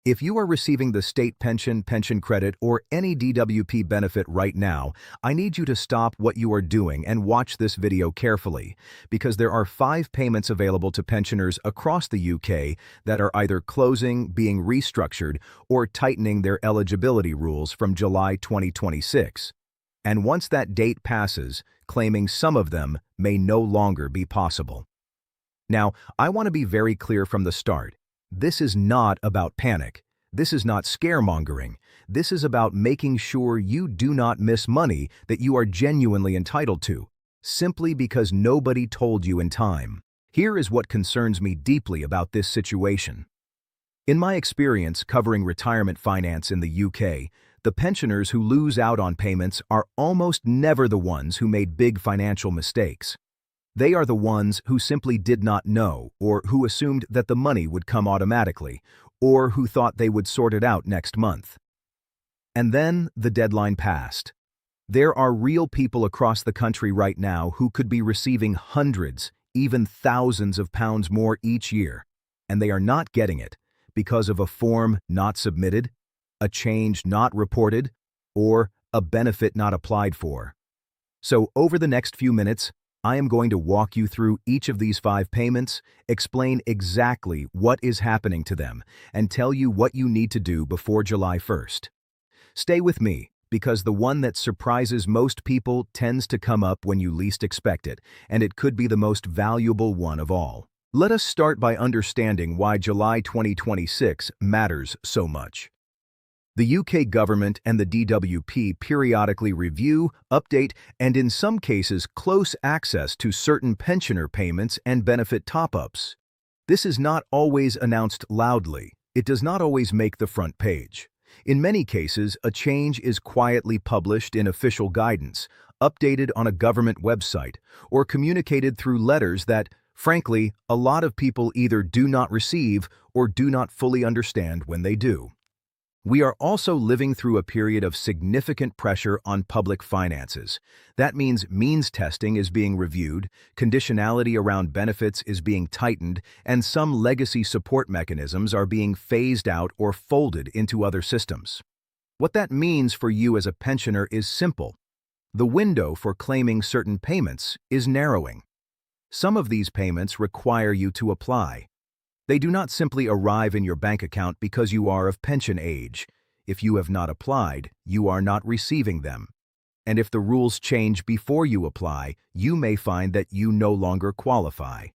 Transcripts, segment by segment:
If you are receiving the state pension, pension credit, or any DWP benefit right now, I need you to stop what you are doing and watch this video carefully, because there are 5 payments available to pensioners across the UK that are either closing, being restructured, or tightening their eligibility rules from July 2026. And once that date passes, claiming some of them may no longer be possible. Now, I want to be very clear from the start. This is not about panic. This is not scaremongering. This is about making sure you do not miss money that you are genuinely entitled to, simply because nobody told you in time. Here is what concerns me deeply about this situation. In my experience covering retirement finance in the UK, the pensioners who lose out on payments are almost never the ones who made big financial mistakes. They are the ones who simply did not know, or who assumed that the money would come automatically, or who thought they would sort it out next month. And then the deadline passed. There are real people across the country right now who could be receiving hundreds, even thousands of pounds more each year, and they are not getting it because of a form not submitted, a change not reported, or a benefit not applied for. So over the next few minutes, I am going to walk you through each of these 5 payments, explain exactly what is happening to them, and tell you what you need to do before July 1st. Stay with me, because the one that surprises most people tends to come up when you least expect it, and it could be the most valuable one of all. Let us start by understanding why July 2026 matters so much. The UK government and the DWP periodically review, update, and in some cases close access to certain pensioner payments and benefit top-ups. This is not always announced loudly. It does not always make the front page. In many cases, a change is quietly published in official guidance, updated on a government website, or communicated through letters that, frankly, a lot of people either do not receive or do not fully understand when they do. We are also living through a period of significant pressure on public finances. That means means testing is being reviewed, conditionality around benefits is being tightened, and some legacy support mechanisms are being phased out or folded into other systems. What that means for you as a pensioner is simple. The window for claiming certain payments is narrowing. Some of these payments require you to apply. They do not simply arrive in your bank account because you are of pension age. If you have not applied, you are not receiving them. And if the rules change before you apply, you may find that you no longer qualify.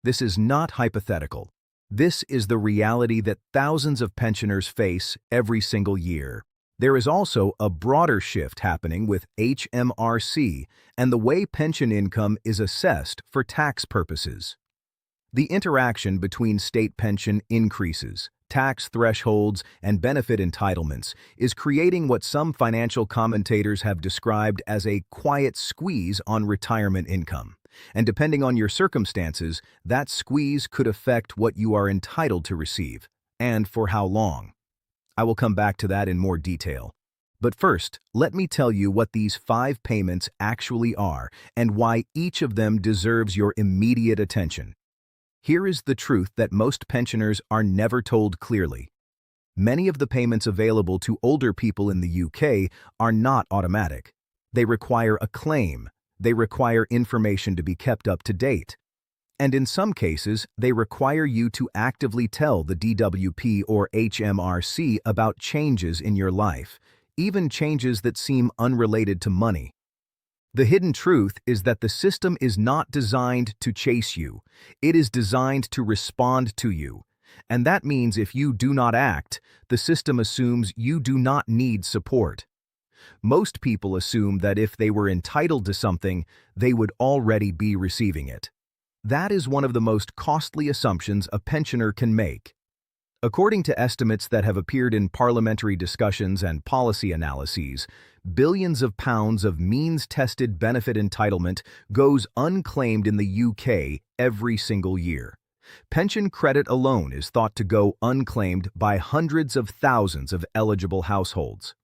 This is not hypothetical. This is the reality that thousands of pensioners face every single year. There is also a broader shift happening with HMRC and the way pension income is assessed for tax purposes. The interaction between state pension increases, tax thresholds, and benefit entitlements is creating what some financial commentators have described as a quiet squeeze on retirement income. And depending on your circumstances, that squeeze could affect what you are entitled to receive, and for how long. I will come back to that in more detail. But first, let me tell you what these 5 payments actually are and why each of them deserves your immediate attention. Here is the truth that most pensioners are never told clearly. Many of the payments available to older people in the UK are not automatic. They require a claim. They require information to be kept up to date. And in some cases, they require you to actively tell the DWP or HMRC about changes in your life, even changes that seem unrelated to money. The hidden truth is that the system is not designed to chase you. It is designed to respond to you. And that means if you do not act, the system assumes you do not need support. Most people assume that if they were entitled to something, they would already be receiving it. That is one of the most costly assumptions a pensioner can make. According to estimates that have appeared in parliamentary discussions and policy analyses, billions of pounds of means-tested benefit entitlement goes unclaimed in the UK every single year. Pension credit alone is thought to go unclaimed by hundreds of thousands of eligible households.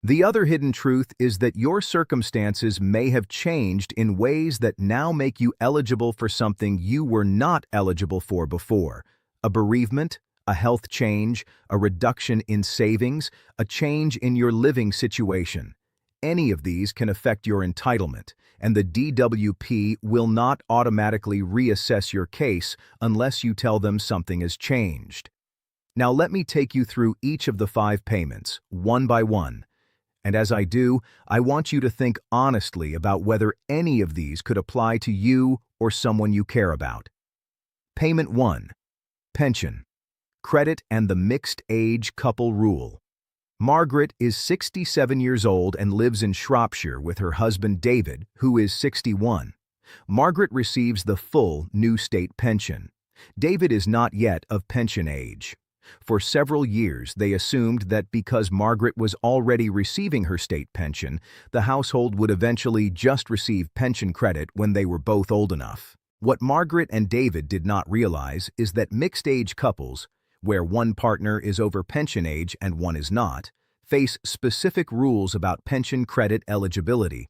The other hidden truth is that your circumstances may have changed in ways that now make you eligible for something you were not eligible for before: a bereavement, a health change, a reduction in savings, a change in your living situation. Any of these can affect your entitlement, and the DWP will not automatically reassess your case unless you tell them something has changed. Now let me take you through each of the 5 payments, one by one. And as I do, I want you to think honestly about whether any of these could apply to you or someone you care about. Payment 1. Pension, credit, and the mixed-age couple rule. Margaret is 67 years old and lives in Shropshire with her husband David, who is 61. Margaret receives the full new state pension. David is not yet of pension age. For several years, they assumed that because Margaret was already receiving her state pension, the household would eventually just receive pension credit when they were both old enough. What Margaret and David did not realize is that mixed-age couples, where one partner is over pension age and one is not, face specific rules about pension credit eligibility.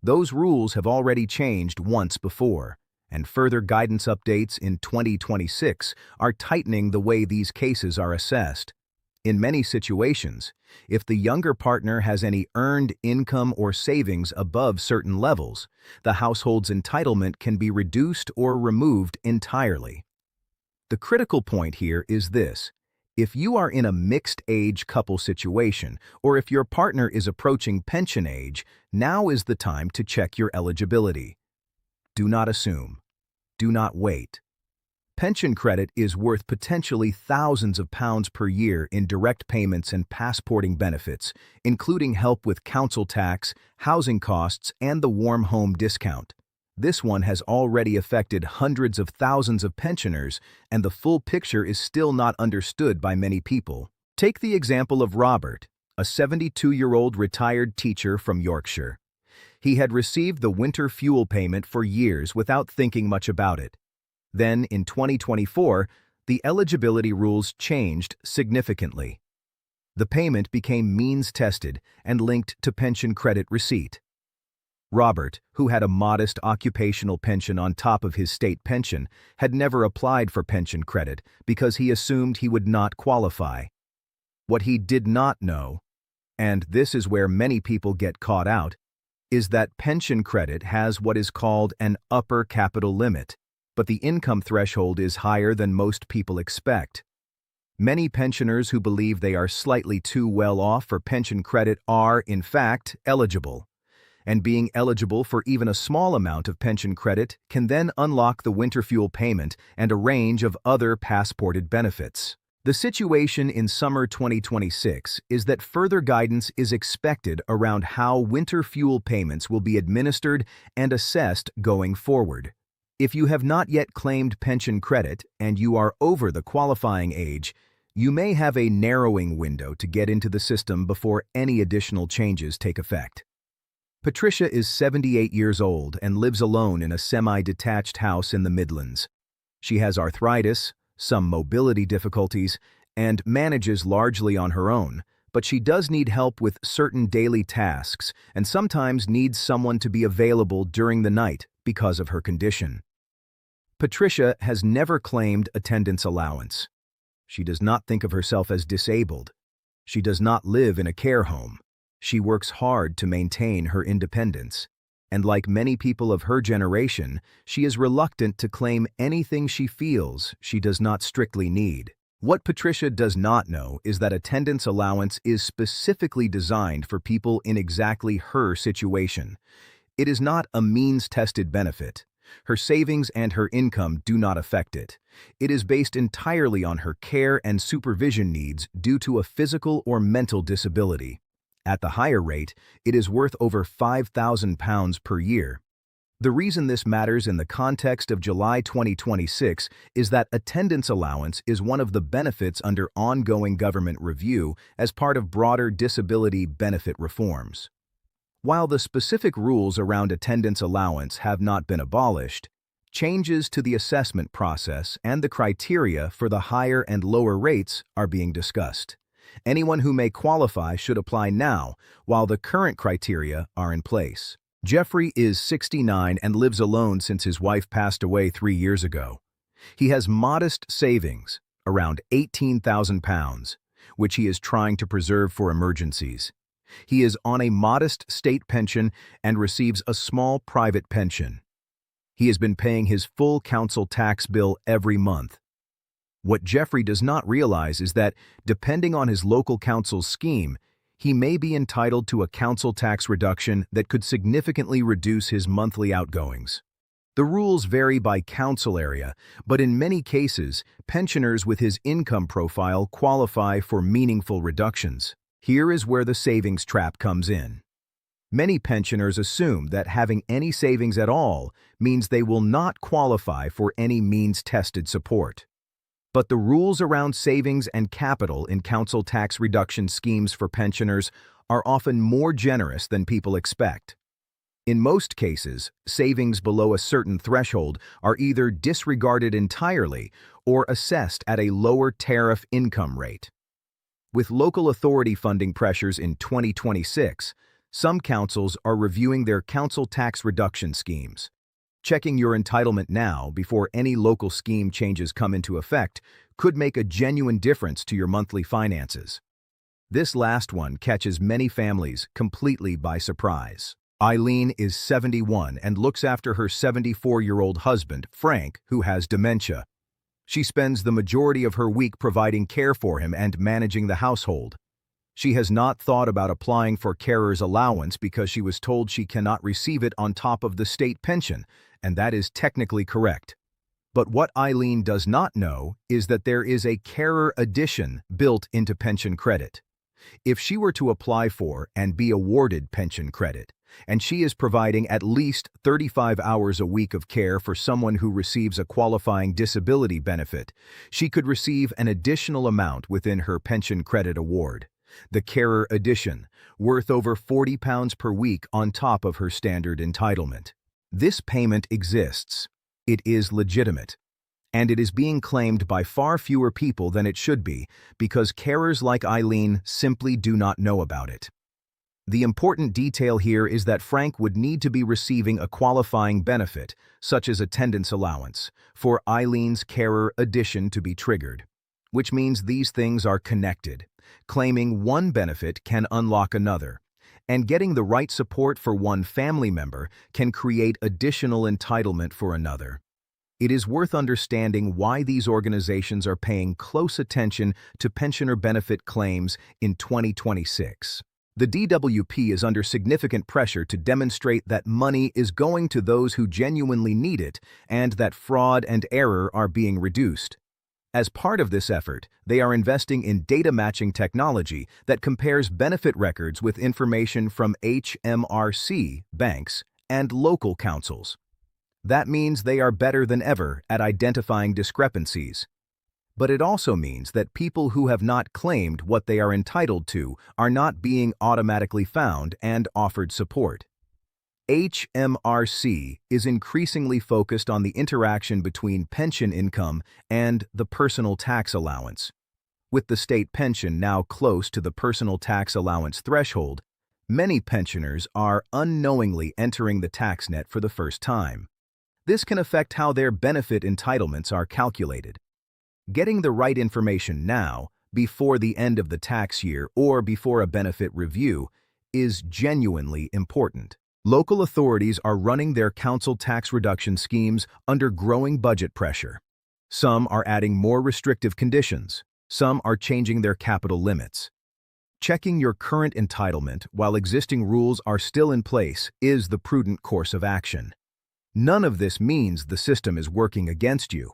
Those rules have already changed once before, and further guidance updates in 2026 are tightening the way these cases are assessed. In many situations, if the younger partner has any earned income or savings above certain levels, the household's entitlement can be reduced or removed entirely. The critical point here is this: if you are in a mixed-age couple situation, or if your partner is approaching pension age, now is the time to check your eligibility. Do not assume. Do not wait. Pension credit is worth potentially thousands of pounds per year in direct payments and passporting benefits, including help with council tax, housing costs, and the warm home discount. This one has already affected hundreds of thousands of pensioners, and the full picture is still not understood by many people. Take the example of Robert, a 72-year-old retired teacher from Yorkshire. He had received the winter fuel payment for years without thinking much about it. Then, in 2024, the eligibility rules changed significantly. The payment became means-tested and linked to pension credit receipt. Robert, who had a modest occupational pension on top of his state pension, had never applied for pension credit because he assumed he would not qualify. What he did not know, and this is where many people get caught out, is that pension credit has what is called an upper capital limit, but the income threshold is higher than most people expect. Many pensioners who believe they are slightly too well off for pension credit are, in fact, eligible. And being eligible for even a small amount of pension credit can then unlock the winter fuel payment and a range of other passported benefits. The situation in summer 2026 is that further guidance is expected around how winter fuel payments will be administered and assessed going forward. If you have not yet claimed pension credit and you are over the qualifying age, you may have a narrowing window to get into the system before any additional changes take effect. Patricia is 78 years old and lives alone in a semi-detached house in the Midlands. She has arthritis, some mobility difficulties, and manages largely on her own, but she does need help with certain daily tasks and sometimes needs someone to be available during the night because of her condition. Patricia has never claimed attendance allowance. She does not think of herself as disabled. She does not live in a care home. She works hard to maintain her independence. And like many people of her generation, she is reluctant to claim anything she feels she does not strictly need. What Patricia does not know is that attendance allowance is specifically designed for people in exactly her situation. It is not a means-tested benefit. Her savings and her income do not affect it. It is based entirely on her care and supervision needs due to a physical or mental disability. At the higher rate, it is worth over £5,000 per year. The reason this matters in the context of July 2026 is that attendance allowance is one of the benefits under ongoing government review as part of broader disability benefit reforms. While the specific rules around attendance allowance have not been abolished, changes to the assessment process and the criteria for the higher and lower rates are being discussed. Anyone who may qualify should apply now, while the current criteria are in place. Jeffrey is 69 and lives alone since his wife passed away 3 years ago. He has modest savings, around £18,000, which he is trying to preserve for emergencies. He is on a modest state pension and receives a small private pension. He has been paying his full council tax bill every month. What Jeffrey does not realize is that, depending on his local council's scheme, he may be entitled to a council tax reduction that could significantly reduce his monthly outgoings. The rules vary by council area, but in many cases, pensioners with his income profile qualify for meaningful reductions. Here is where the savings trap comes in. Many pensioners assume that having any savings at all means they will not qualify for any means-tested support. But the rules around savings and capital in council tax reduction schemes for pensioners are often more generous than people expect. In most cases, savings below a certain threshold are either disregarded entirely or assessed at a lower tariff income rate. With local authority funding pressures in 2026, some councils are reviewing their council tax reduction schemes. Checking your entitlement now before any local scheme changes come into effect could make a genuine difference to your monthly finances. This last one catches many families completely by surprise. Eileen is 71 and looks after her 74-year-old husband, Frank, who has dementia. She spends the majority of her week providing care for him and managing the household. She has not thought about applying for carer's allowance because she was told she cannot receive it on top of the state pension, and that is technically correct. But what Eileen does not know is that there is a carer addition built into pension credit. If she were to apply for and be awarded pension credit, and she is providing at least 35 hours a week of care for someone who receives a qualifying disability benefit, she could receive an additional amount within her pension credit award. The carer addition, worth over £40 per week on top of her standard entitlement. This payment exists. It is legitimate. And it is being claimed by far fewer people than it should be because carers like Eileen simply do not know about it. The important detail here is that Frank would need to be receiving a qualifying benefit, such as attendance allowance, for Eileen's carer addition to be triggered, which means these things are connected. Claiming one benefit can unlock another, and getting the right support for one family member can create additional entitlement for another. It is worth understanding why these organizations are paying close attention to pensioner benefit claims in 2026. The DWP is under significant pressure to demonstrate that money is going to those who genuinely need it and that fraud and error are being reduced. As part of this effort, they are investing in data matching technology that compares benefit records with information from HMRC, banks, and local councils. That means they are better than ever at identifying discrepancies. But it also means that people who have not claimed what they are entitled to are not being automatically found and offered support. HMRC is increasingly focused on the interaction between pension income and the personal tax allowance. With the state pension now close to the personal tax allowance threshold, many pensioners are unknowingly entering the tax net for the first time. This can affect how their benefit entitlements are calculated. Getting the right information now, before the end of the tax year or before a benefit review, is genuinely important. Local authorities are running their council tax reduction schemes under growing budget pressure. Some are adding more restrictive conditions. Some are changing their capital limits. Checking your current entitlement while existing rules are still in place is the prudent course of action. None of this means the system is working against you.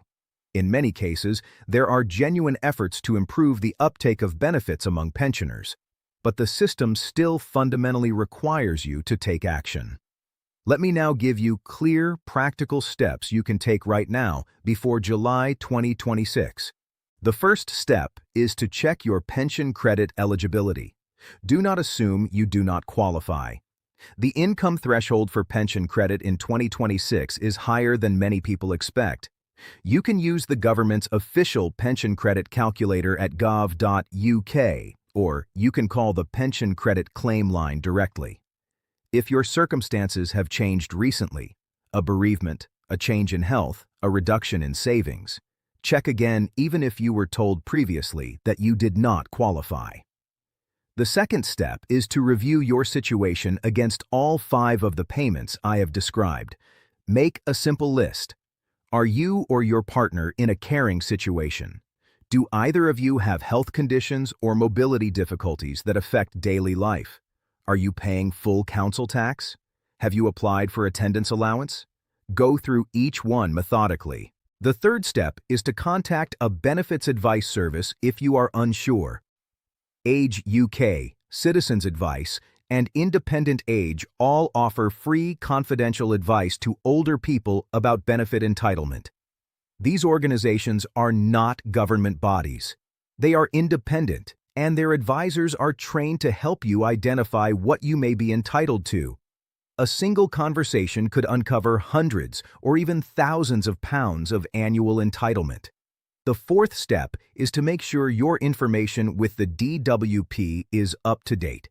In many cases, there are genuine efforts to improve the uptake of benefits among pensioners, but the system still fundamentally requires you to take action. Let me now give you clear, practical steps you can take right now before July 2026. The first step is to check your pension credit eligibility. Do not assume you do not qualify. The income threshold for pension credit in 2026 is higher than many people expect. You can use the government's official pension credit calculator at gov.uk, or you can call the pension credit claim line directly. If your circumstances have changed recently, a bereavement, a change in health, a reduction in savings, Check again even if you were told previously that you did not qualify. The second step is to review your situation against all 5 of the payments I have described. Make a simple list. Are you or your partner in a caring situation? Do either of you have health conditions or mobility difficulties that affect daily life? Are you paying full council tax? Have you applied for attendance allowance? Go through each one methodically. The third step is to contact a benefits advice service if you are unsure. Age UK, Citizens Advice, and Independent Age all offer free confidential advice to older people about benefit entitlement. These organizations are not government bodies. They are independent, and their advisors are trained to help you identify what you may be entitled to. A single conversation could uncover hundreds or even thousands of pounds of annual entitlement. The fourth step is to make sure your information with the DWP is up to date.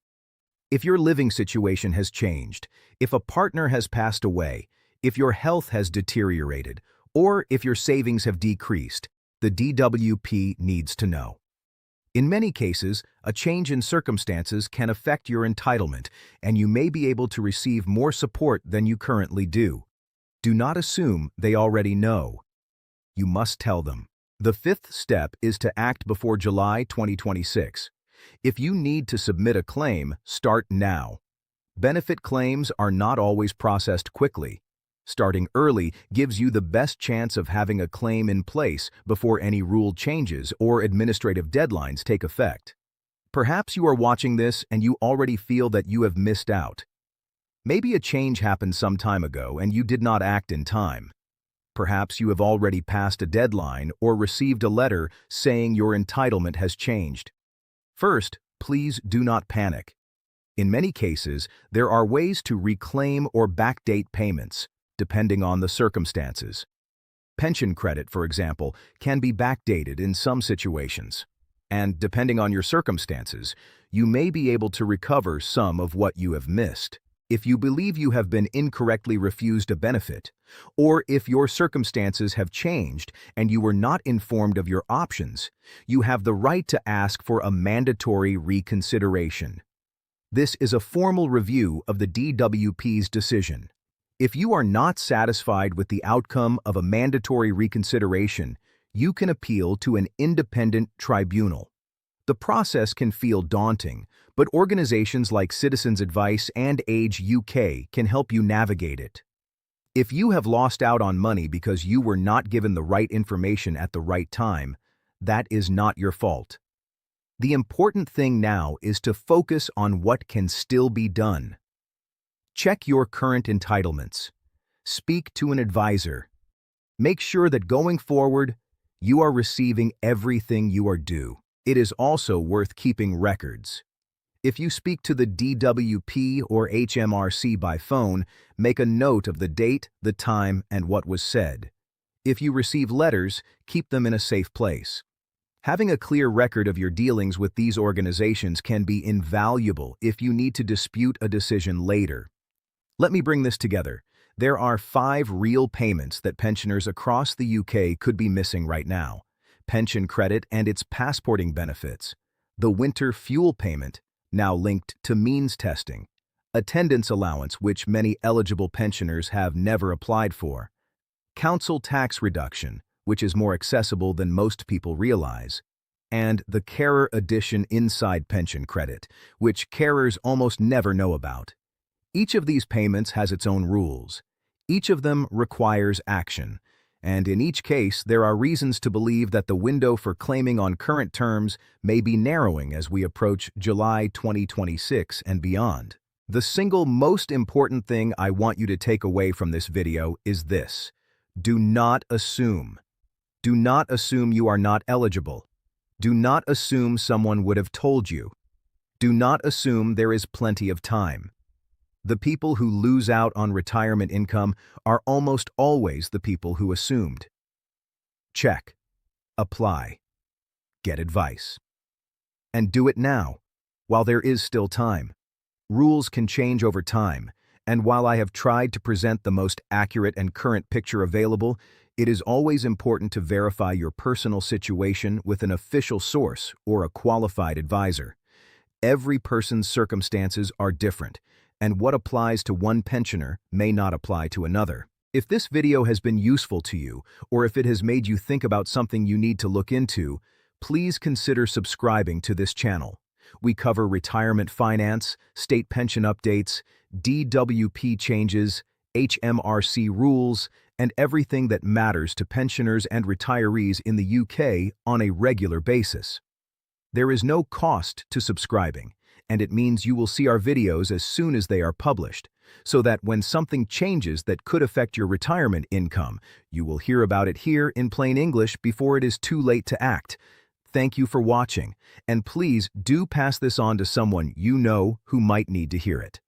If your living situation has changed, if a partner has passed away, if your health has deteriorated, or if your savings have decreased, the DWP needs to know. In many cases, a change in circumstances can affect your entitlement, and you may be able to receive more support than you currently do. Do not assume they already know. You must tell them. The fifth step is to act before July 2026. If you need to submit a claim, start now. Benefit claims are not always processed quickly. Starting early gives you the best chance of having a claim in place before any rule changes or administrative deadlines take effect. Perhaps you are watching this and you already feel that you have missed out. Maybe a change happened some time ago and you did not act in time. Perhaps you have already passed a deadline or received a letter saying your entitlement has changed. First, please do not panic. In many cases, there are ways to reclaim or backdate payments, depending on the circumstances. Pension credit, for example, can be backdated in some situations. And depending on your circumstances, you may be able to recover some of what you have missed. If you believe you have been incorrectly refused a benefit, or if your circumstances have changed and you were not informed of your options, you have the right to ask for a mandatory reconsideration. This is a formal review of the DWP's decision. If you are not satisfied with the outcome of a mandatory reconsideration, you can appeal to an independent tribunal. The process can feel daunting, but organizations like Citizens Advice and Age UK can help you navigate it. If you have lost out on money because you were not given the right information at the right time, that is not your fault. The important thing now is to focus on what can still be done. Check your current entitlements. Speak to an advisor. Make sure that going forward, you are receiving everything you are due. It is also worth keeping records. If you speak to the DWP or HMRC by phone, make a note of the date, the time, and what was said. If you receive letters, keep them in a safe place. Having a clear record of your dealings with these organizations can be invaluable if you need to dispute a decision later. Let me bring this together. There are 5 real payments that pensioners across the UK could be missing right now. Pension credit and its passporting benefits. The winter fuel payment, now linked to means testing. Attendance allowance, which many eligible pensioners have never applied for. Council tax reduction, which is more accessible than most people realize. And the Carer Addition Inside Pension Credit, which carers almost never know about. Each of these payments has its own rules. Each of them requires action, and in each case there are reasons to believe that the window for claiming on current terms may be narrowing as we approach July 2026 and beyond. The single most important thing I want you to take away from this video is this: do not assume. Do not assume you are not eligible. Do not assume someone would have told you. Do not assume there is plenty of time. The people who lose out on retirement income are almost always the people who assumed. Check. Apply. Get advice. And do it now, while there is still time. Rules can change over time, and while I have tried to present the most accurate and current picture available, It is always important to verify your personal situation with an official source or a qualified advisor. Every person's circumstances are different, and what applies to one pensioner may not apply to another. If this video has been useful to you, or if it has made you think about something you need to look into, please consider subscribing to this channel. We cover retirement finance, state pension updates, DWP changes, HMRC rules, and everything that matters to pensioners and retirees in the UK on a regular basis. There is no cost to subscribing, and it means you will see our videos as soon as they are published, so that when something changes that could affect your retirement income, you will hear about it here in plain English before it is too late to act. Thank you for watching, and please do pass this on to someone you know who might need to hear it.